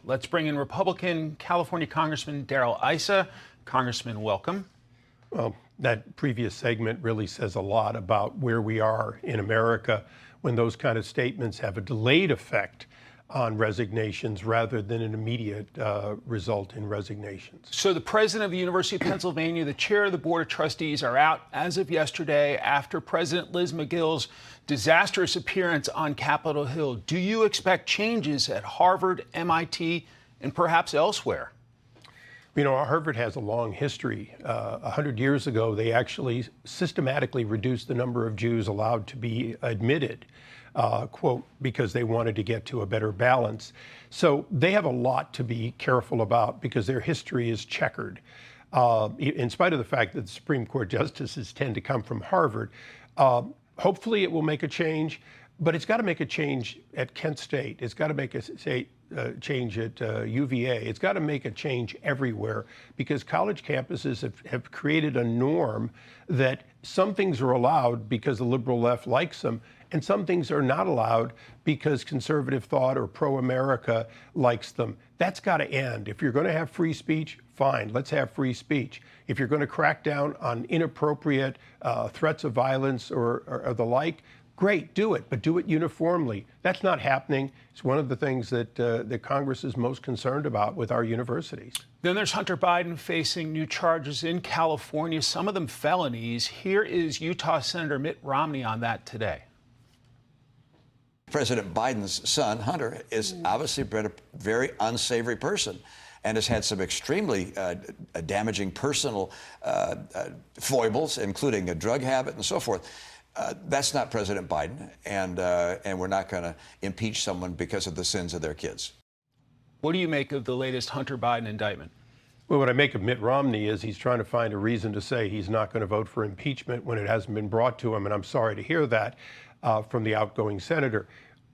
Let's bring in Republican California Congressman Darrell Issa. Congressman, welcome. Well, that previous segment really says a lot about where we are in America when those kind of statements have a delayed effect on resignations rather than an immediate result in resignations. So the president of the University of Pennsylvania, the chair of the Board of Trustees are out as of yesterday after President Liz McGill's disastrous appearance on Capitol Hill. Do you expect changes at Harvard, MIT, and perhaps elsewhere? You know, Harvard has a long history. 100 years ago, they actually systematically reduced the number of Jews allowed to be admitted, quote, because they wanted to get to a better balance. So they have a lot to be careful about because their history is checkered. In spite of the fact that the Supreme Court justices tend to come from Harvard, hopefully it will make a change, but it's got to make a change at Kent State. It's got to make a change at UVA. It's got to make a change everywhere because college campuses have created a norm that some things are allowed because the liberal left likes them, and some things are not allowed because conservative thought or pro-America likes them. That's got to end. If you're going to have free speech, fine, let's have free speech. If you're going to crack down on inappropriate threats of violence or the like, great, do it, but do it uniformly. That's not happening. It's one of the things that that Congress is most concerned about with our universities. Then there's Hunter Biden facing new charges in California, some of them felonies. Here is Utah Senator Mitt Romney on that today. President Biden's son, Hunter, is obviously been a very unsavory person and has had some extremely damaging personal foibles, including a drug habit and so forth. That's not President Biden, and we're not going to impeach someone because of the sins of their kids. What do you make of the latest Hunter Biden indictment? Well, what I make of Mitt Romney is he's trying to find a reason to say he's not going to vote for impeachment when it hasn't been brought to him, and I'm sorry to hear that from the outgoing senator.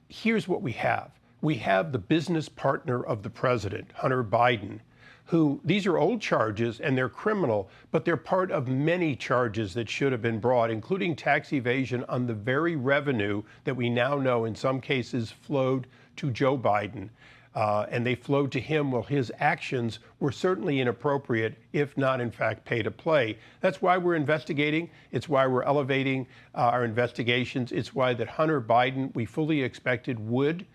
Here's what we have. We have the business partner of the president, Hunter Biden, who, these are old charges and they're criminal, but they're part of many charges that should have been brought, including tax evasion on the very revenue that we now know in some cases flowed to Joe Biden. And they flowed to him while his actions were certainly inappropriate, if not, in fact, pay to play. That's why we're investigating. It's why we're elevating our investigations. It's why that Hunter Biden, we fully expected, would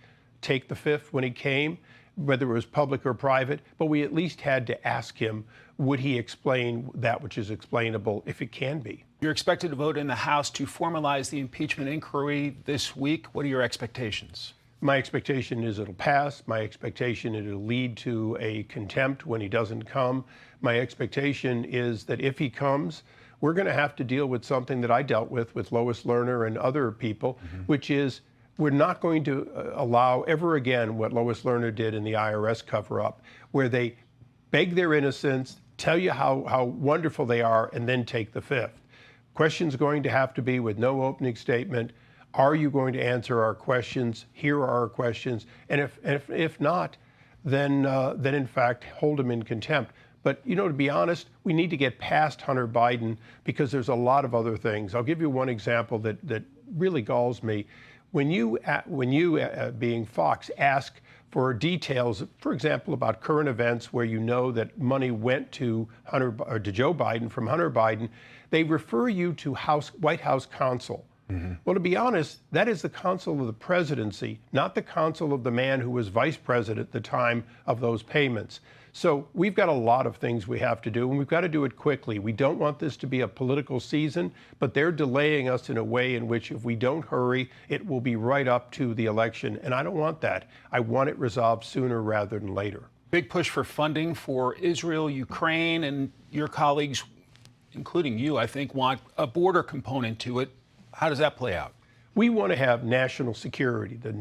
take the fifth when he came, whether it was public or private, but we at least had to ask him, would he explain that which is explainable, if it can be? You're expected to vote in the House to formalize the impeachment inquiry this week. What are your expectations? My expectation is it'll pass. My expectation is it'll lead to a contempt when he doesn't come. My expectation is that if he comes, we're going to have to deal with something that I dealt with Lois Lerner and other people, which is we're not going to allow ever again what Lois Lerner did in the IRS cover-up, where they beg their innocence, tell you how wonderful they are, and then take the fifth. Question's going to have to be with no opening statement. Are you going to answer our questions? Here are our questions. And if not, then in fact, hold him in contempt. But, you know, to be honest, we need to get past Hunter Biden because there's a lot of other things. I'll give you one example that really galls me. When you being Fox, ask for details, for example, about current events where you know that money went to Joe Biden from Hunter Biden, they refer you to White House counsel. Well, to be honest, that is the counsel of the presidency, not the counsel of the man who was vice president at the time of those payments. So we've got a lot of things we have to do, and we've got to do it quickly. We don't want this to be a political season, but they're delaying us in a way in which if we don't hurry, it will be right up to the election. And I don't want that. I want it resolved sooner rather than later. Big push for funding for Israel, Ukraine, and your colleagues, including you, I think, want a border component to it. How does that play out? We want to have national security, the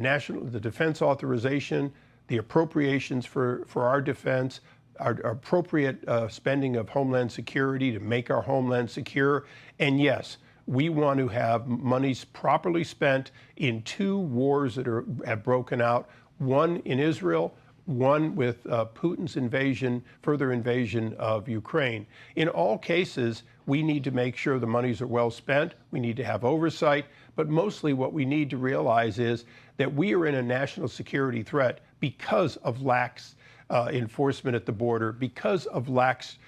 defense authorization, the appropriations for our defense, our appropriate spending of Homeland Security to make our homeland secure. And yes, we want to have monies properly spent in two wars that have broken out, one in Israel, one with Putin's further invasion of Ukraine. In all cases, we need to make sure the monies are well spent. We need to have oversight. But mostly what we need to realize is that we are in a national security threat because of lax enforcement at the border because of lax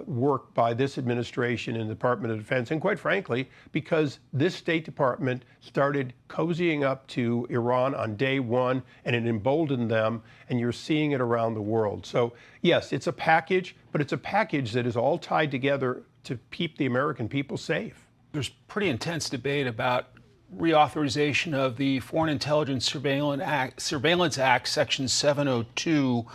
work by this administration and the Department of Defense, and quite frankly, because this State Department started cozying up to Iran on day one, and it emboldened them, and you're seeing it around the world. So yes, it's a package, but it's a package that is all tied together to keep the American people safe. There's Pretty intense debate about reauthorization of the Foreign Intelligence Surveillance Act, Section 702.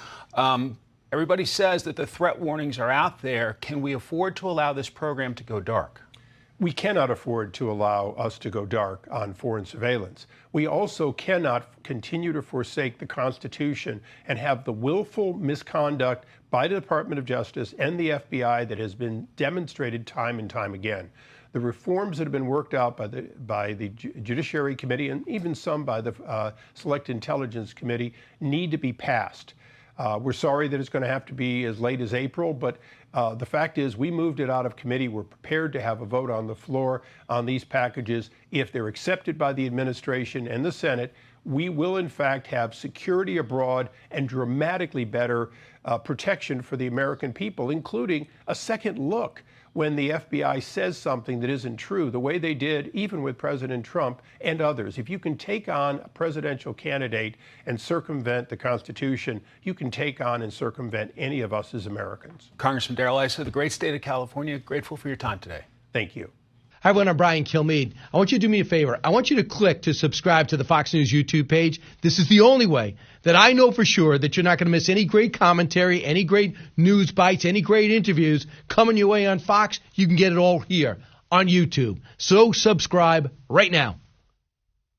Everybody says that the threat warnings are out there. Can we afford to allow this program to go dark? We cannot afford to allow us to go dark on foreign surveillance. We also cannot continue to forsake the Constitution and have the willful misconduct by the Department of Justice and the FBI that has been demonstrated time and time again. The reforms that have been worked out by the Judiciary Committee and even some by the Select Intelligence Committee need to be passed. We're sorry that it's going to have to be as late as April, but the fact is we moved it out of committee. We're prepared to have a vote on the floor on these packages. If they're accepted by the administration and the Senate, we will in fact have security abroad and dramatically better protection for the American people, including a second look when the FBI says something that isn't true, the way they did even with President Trump and others. If you can take on a presidential candidate and circumvent the Constitution, you can take on and circumvent any of us as Americans. Congressman Darrell Issa, the great state of California, grateful for your time today. Thank you. Hi, everyone. I'm Brian Kilmeade. I want you to do me a favor. I want you to click to subscribe to the Fox News YouTube page. This is the only way that I know for sure that you're not going to miss any great commentary, any great news bites, any great interviews coming your way on Fox. You can get it all here on YouTube. So subscribe right now.